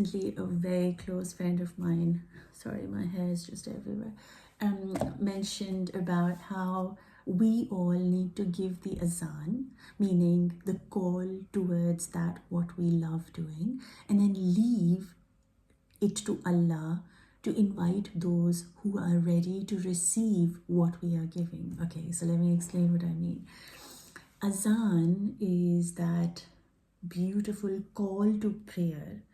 A very close friend of mine, sorry, my hair is just everywhere, mentioned about how we all need to give the azan, meaning the call towards that what we love doing, and then leave it to Allah to invite those who are ready to receive what we are giving. Okay, so let me explain what I mean. Azan is that beautiful call to prayer,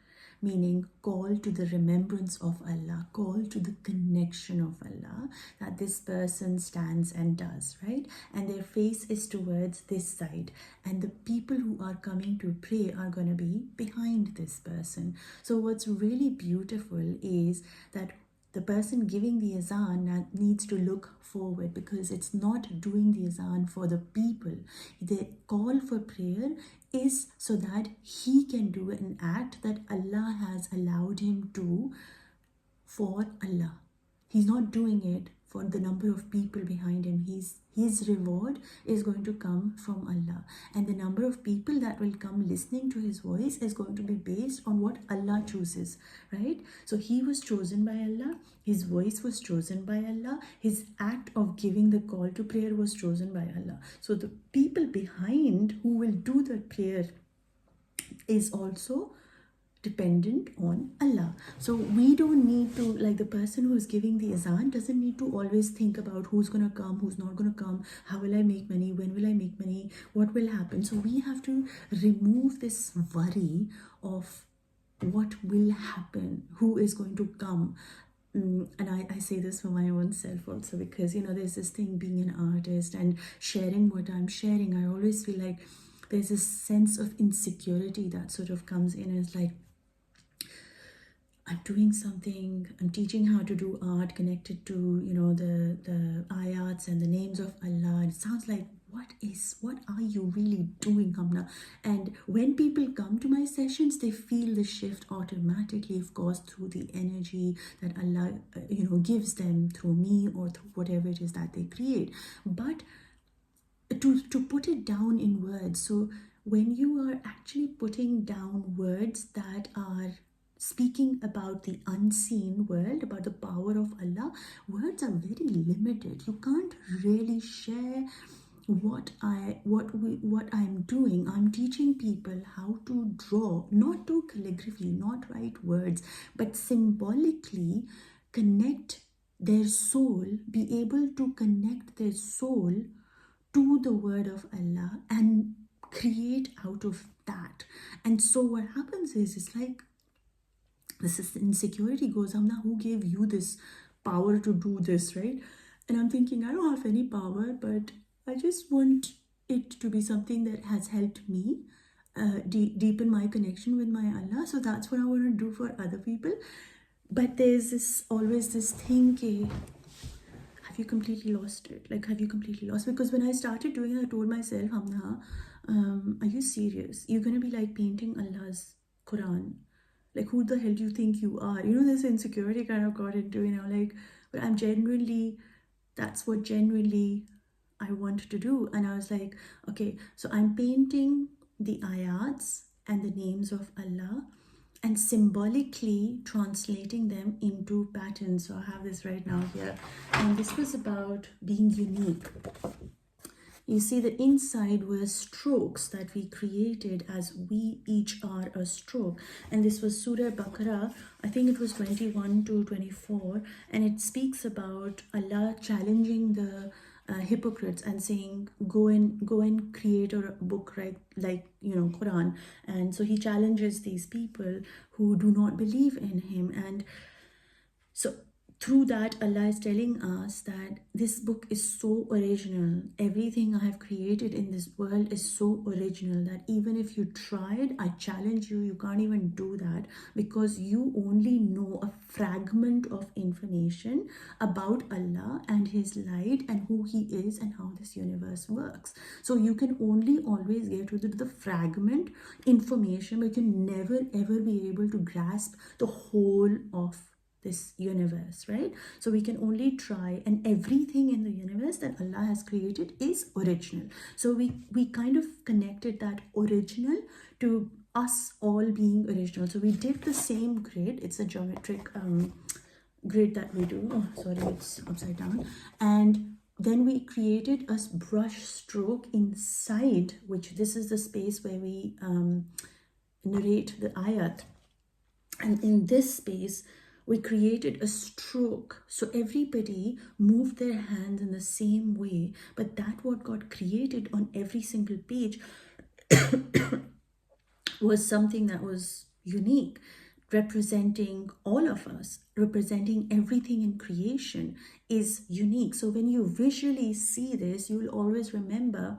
meaning call to the remembrance of Allah, call to the connection of Allah that this person stands and does, right? And their face is towards this side, and the people who are coming to pray are going to be behind this person. So what's really beautiful is that the person giving the azan needs to look forward, because it's not doing the azan for the people. The call for prayer is so that he can do an act that Allah has allowed him to for Allah. He's not doing it for the number of people behind him. His reward is going to come from Allah, and the number of people that will come listening to his voice is going to be based on what Allah chooses, right? So he was chosen by Allah, his voice was chosen by Allah, his act of giving the call to prayer was chosen by Allah. So the people behind who will do the prayer is also dependent on Allah. So we don't need to, like, the person who's giving the azan doesn't need to always think about who's going to come, who's not going to come, how will I make money, when will I make money, what will happen. So we have to remove this worry of what will happen, who is going to come. And I say this for my own self also, because there's this thing, being an artist and sharing what I'm sharing, I always feel like there's this sense of insecurity that sort of comes in. It's like, I'm doing something, I'm teaching how to do art connected to, the ayats and the names of Allah. And it sounds like, what are you really doing, Humna? And when people come to my sessions, they feel the shift automatically, of course, through the energy that Allah, gives them through me or through whatever it is that they create. But to put it down in words, so when you are actually putting down words that are speaking about the unseen world, about the power of Allah, words are very limited. You can't really share what I'm doing. I'm teaching people how to draw, not do calligraphy, not write words, but symbolically connect their soul, be able to connect their soul to the word of Allah and create out of that. And so what happens is, it's like this insecurity goes, Amna, who gave you this power to do this, right? And I'm thinking, I don't have any power, but I just want it to be something that has helped me deepen my connection with my Allah. So that's what I want to do for other people. But there's always this thing, have you completely lost it? Like, have you completely lost? Because when I started doing it, I told myself, Hamna, are you serious? You're going to be like painting Allah's Quran. Like, who the hell do you think you are? This insecurity kind of got into, like, but I'm genuinely, that's what genuinely I want to do. And I was like, okay, so I'm painting the ayats and the names of Allah and symbolically translating them into patterns. So I have this right now here. And this was about being unique. You see, the inside were strokes that we created as we each are a stroke. And this was Surah Baqarah, I think it was 21 to 24. And it speaks about Allah challenging the hypocrites and saying, go and create a book, right, like Quran. And so he challenges these people who do not believe in him. And so through that, Allah is telling us that this book is so original. Everything I have created in this world is so original that even if you tried, I challenge you, you can't even do that, because you only know a fragment of information about Allah and His light and who He is and how this universe works. So you can only always get to the fragment information, but you can never ever be able to grasp the whole of this universe, right? So we can only try, and everything in the universe that Allah has created is original. So we kind of connected that original to us all being original. So we did the same grid. It's a geometric grid that we do. Oh, sorry, it's upside down. And then we created a brush stroke inside, which this is the space where we narrate the ayat. And in this space, we created a stroke. So everybody moved their hands in the same way, but that what got created on every single page was something that was unique, representing all of us, representing everything in creation is unique. So when you visually see this, you'll always remember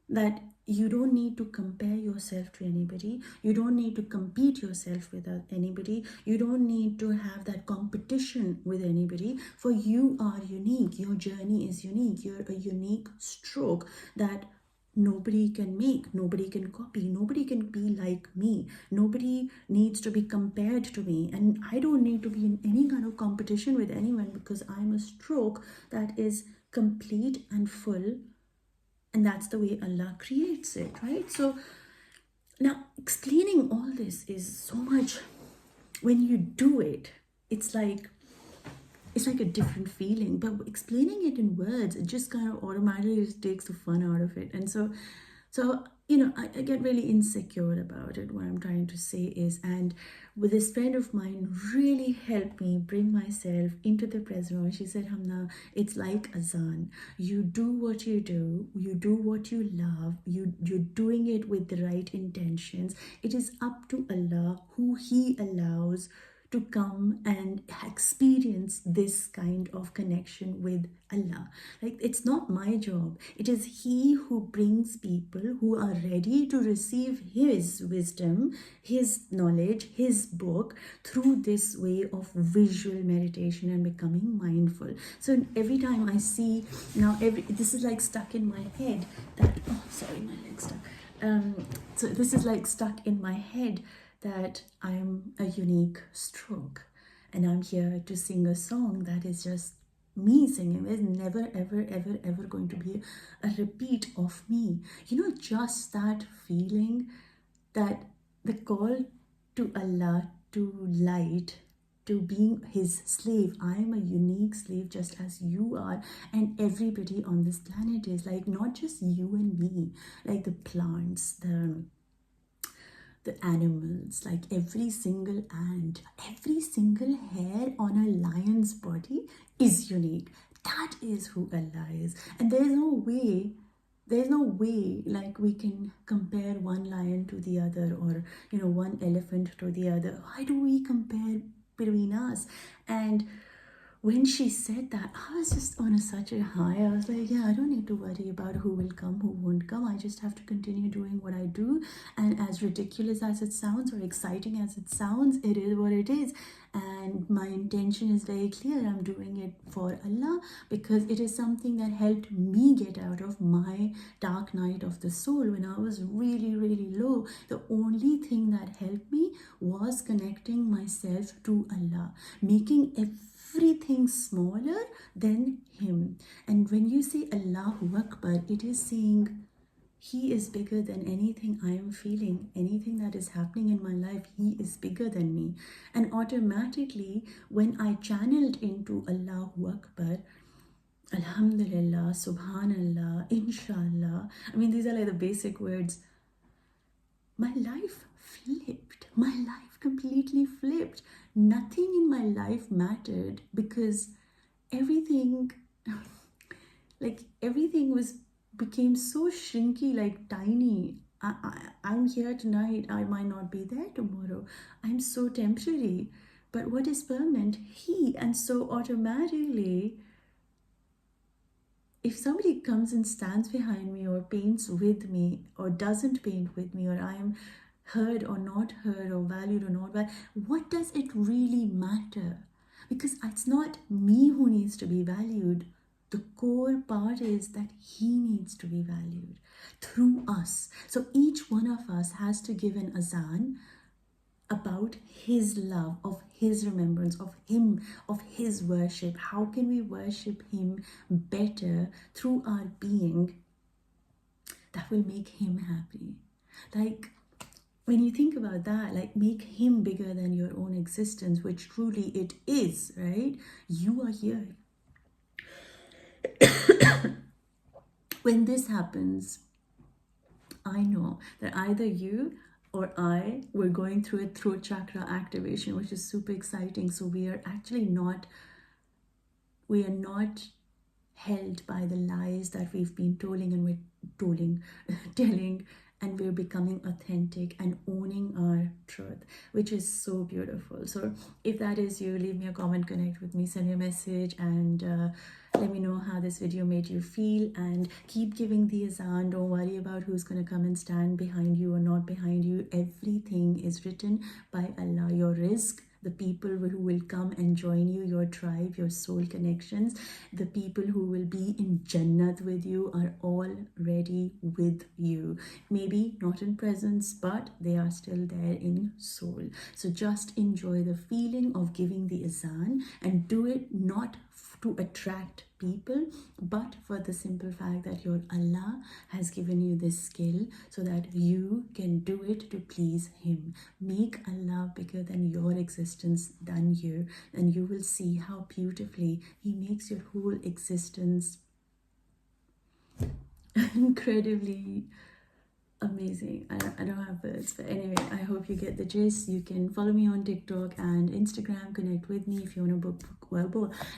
that you don't need to compare yourself to anybody. You don't need to compete yourself with anybody. You don't need to have that competition with anybody, for you are unique. Your journey is unique. You're a unique stroke that nobody can make, nobody can copy, nobody can be like me, nobody needs to be compared to me, and I don't need to be in any kind of competition with anyone, because I'm a stroke that is complete and full, and that's the way Allah creates it, right? So now explaining all this is so much, when you do it, it's like a different feeling, but explaining it in words, it just kind of automatically just takes the fun out of it. And so I get really insecure about it. What I'm trying to say is, and with this friend of mine really helped me bring myself into the present moment. She said, Humna, it's like Azaan. You do what you do what you love, you're doing it with the right intentions. It is up to Allah, who He allows to come and experience this kind of connection with Allah. Like, it's not my job. It is He who brings people who are ready to receive His wisdom, His knowledge, His book through this way of visual meditation and becoming mindful. So every time I see, now this is like stuck in my head that, oh sorry, my leg's stuck. So this is like stuck in my head that I'm a unique stroke, and I'm here to sing a song that is just me singing. There's never ever going to be a repeat of me. Just that feeling, that the call to Allah, to light, to being His slave. I am a unique slave just as you are, and everybody on this planet is, like, not just you and me, like the plants, the animals, like every single ant, every single hair on a lion's body is unique. That is who Allah is. And there's no way like we can compare one lion to the other, or one elephant to the other. Why do we compare between us? And when she said that, I was just on such a high. I was like, yeah, I don't need to worry about who will come, who won't come. I just have to continue doing what I do. And as ridiculous as it sounds, or exciting as it sounds, it is what it is. And my intention is very clear. I'm doing it for Allah, because it is something that helped me get out of my dark night of the soul. When I was really, really low, the only thing that helped me was connecting myself to Allah, making everything smaller than Him. And when you say Allahu Akbar, it is saying He is bigger than anything I am feeling, anything that is happening in my life. He is bigger than me. And automatically, when I channeled into Allahu Akbar, Alhamdulillah, Subhanallah, inshaAllah, I mean, these are like the basic words, my life flipped. My life completely flipped. Nothing in my life mattered, because everything became so shrinky, like tiny. I'm here tonight, I might not be there tomorrow. I'm so temporary, but what is permanent? He. And so automatically, if somebody comes and stands behind me, or paints with me, or doesn't paint with me, or I am heard or not heard, or valued or not valued, what does it really matter? Because it's not me who needs to be valued. The core part is that He needs to be valued through us. So each one of us has to give an azan about His love, of His remembrance, of Him, of His worship. How can we worship Him better through our being that will make Him happy? Like, when you think about that, like, make him bigger than your own existence, which truly it is, right? You are here. When this happens, I know that either you or I were going through a throat chakra activation, which is super exciting. So we are actually not, we are not held by the lies that we've been telling, and we're becoming authentic and owning our truth, which is so beautiful. So if that is you, leave me a comment, connect with me, send me a message, and let me know how this video made you feel. And keep giving the azan. Don't worry about who's going to come and stand behind you or not behind you. Everything is written by Allah. Your rizq, the people who will come and join you, your tribe, your soul connections, the people who will be in Jannat with you are already with you. Maybe not in presence, but they are still there in soul. So just enjoy the feeling of giving the azan, and do it not to attract people, but for the simple fact that your Allah has given you this skill so that you can do it to please him. Make Allah bigger than your existence, than you, and you will see how beautifully he makes your whole existence incredibly amazing. I don't have words, but anyway, I hope you get the gist. You can follow me on TikTok and Instagram, connect with me. If you want to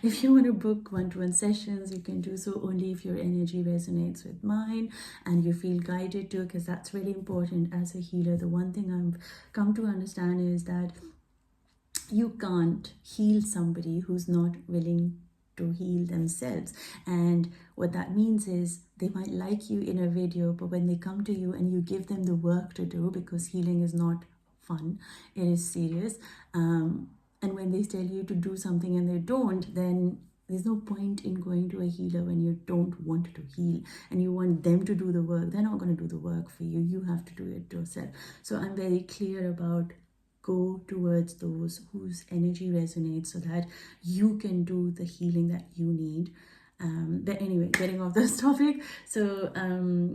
if you want to book one-to-one sessions, you can do so only if your energy resonates with mine and you feel guided to, because that's really important as a healer. The one thing I've come to understand is that you can't heal somebody who's not willing to heal themselves. And what that means is they might like you in a video, but when they come to you and you give them the work to do, because healing is not fun, it is serious, and when they tell you to do something and they don't, then there's no point in going to a healer when you don't want to heal and you want them to do the work. They're not going to do the work for you. You have to do it yourself. So I'm very clear about, go towards those whose energy resonates so that you can do the healing that you need. But anyway, getting off this topic. So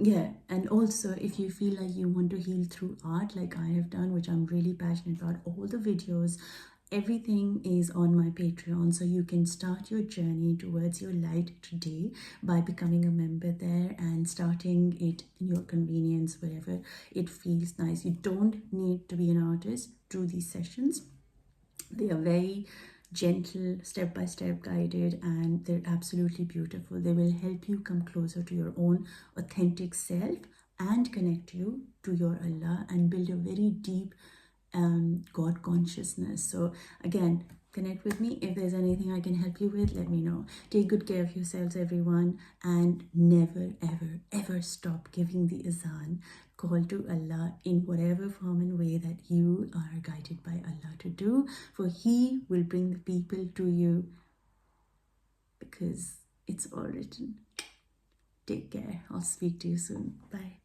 yeah, and also if you feel like you want to heal through art like I have done, which I'm really passionate about, all the videos, everything is on my Patreon, so you can start your journey towards your light today by becoming a member there and starting it in your convenience, wherever it feels nice. You don't need to be an artist to these sessions. They are very gentle, step-by-step guided, and they're absolutely beautiful. They will help you come closer to your own authentic self and connect you to your Allah and build a very deep God consciousness. So again, connect with me. If there's anything I can help you with, let me know. Take good care of yourselves, everyone, and never ever ever stop giving the azan, call to Allah in whatever form and way that you are guided by Allah to do, for he will bring the people to you, because it's all written. Take care. I'll speak to you soon. Bye.